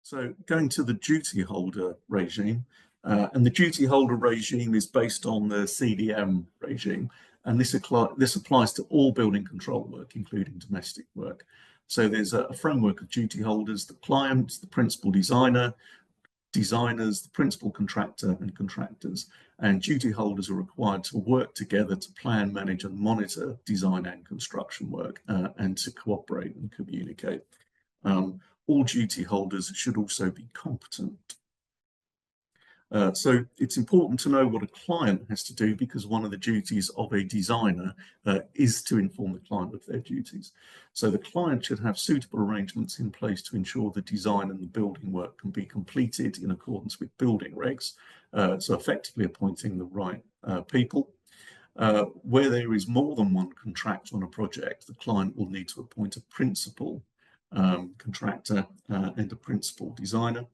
So going to the duty holder regime, and the duty holder regime is based on the CDM regime, and this applies to all building control work, including domestic work. So there's a framework of duty holders: the client, the principal designer, designers, the principal contractor, and contractors. And duty holders are required to work together to plan, manage, and monitor design and construction work, and to cooperate and communicate. All duty holders should also be competent. So it's important to know what a client has to do, because one of the duties of a designer is to inform the client of their duties. So the client should have suitable arrangements in place to ensure the design and the building work can be completed in accordance with building regs, so effectively appointing the right people. Where there is more than one contractor on a project, the client will need to appoint a principal contractor and a principal designer.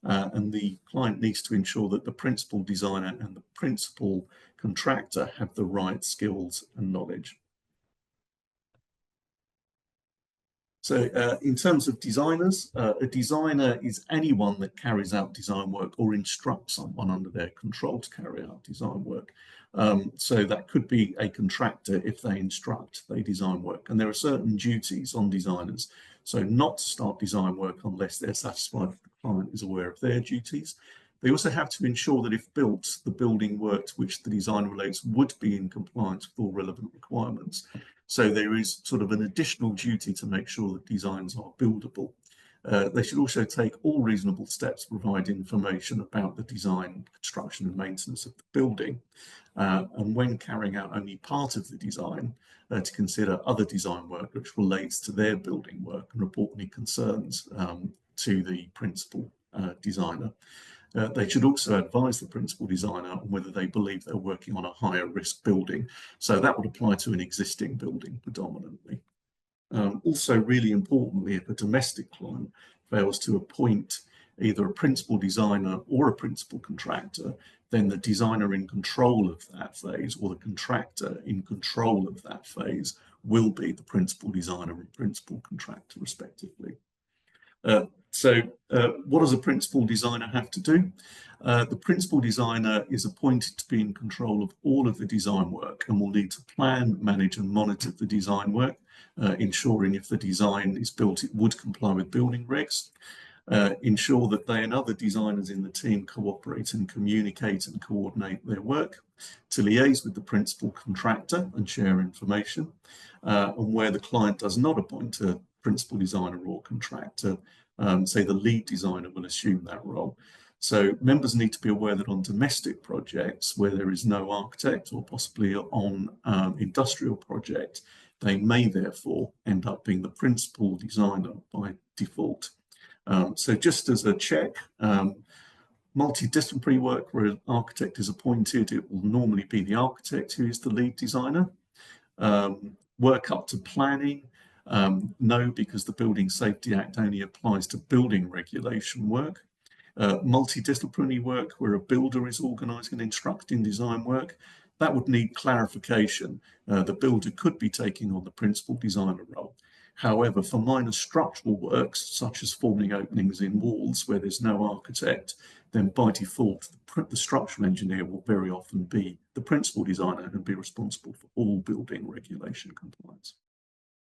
And the client needs to ensure that the principal designer and the principal contractor have the right skills and knowledge. So in terms of designers, a designer is anyone that carries out design work or instructs someone under their control to carry out design work. So that could be a contractor if they instruct, they design work. And there are certain duties on designers. So not to start design work unless they're satisfied that the client is aware of their duties. They also have to ensure that if built, the building work to which the design relates would be in compliance with all relevant requirements. So there is sort of an additional duty to make sure that designs are buildable. They should also take all reasonable steps to provide information about the design, construction and maintenance of the building. And when carrying out only part of the design, to consider other design work which relates to their building work and report any concerns to the principal designer. They should also advise the principal designer on whether they believe they're working on a higher risk building. So that would apply to an existing building predominantly. Also, really importantly, if a domestic client fails to appoint either a principal designer or a principal contractor, then the designer in control of that phase or the contractor in control of that phase will be the principal designer and principal contractor respectively. What does a principal designer have to do? The principal designer is appointed to be in control of all of the design work and will need to plan, manage and monitor the design work, ensuring if the design is built, it would comply with building regs. Ensure that they and other designers in the team cooperate and communicate and coordinate their work, to liaise with the principal contractor and share information, and where the client does not appoint a principal designer or contractor, say the lead designer will assume that role. So members need to be aware that on domestic projects where there is no architect, or possibly on industrial project, they may therefore end up being the principal designer by default. So just as a check, multidisciplinary work where an architect is appointed, it will normally be the architect who is the lead designer. Work up to planning, no, because the Building Safety Act only applies to building regulation work. Multidisciplinary work where a builder is organising and instructing design work, that would need clarification. The builder could be taking on the principal designer role. However, for minor structural works, such as forming openings in walls where there's no architect, then by default, the structural engineer will very often be the principal designer and be responsible for all building regulation compliance.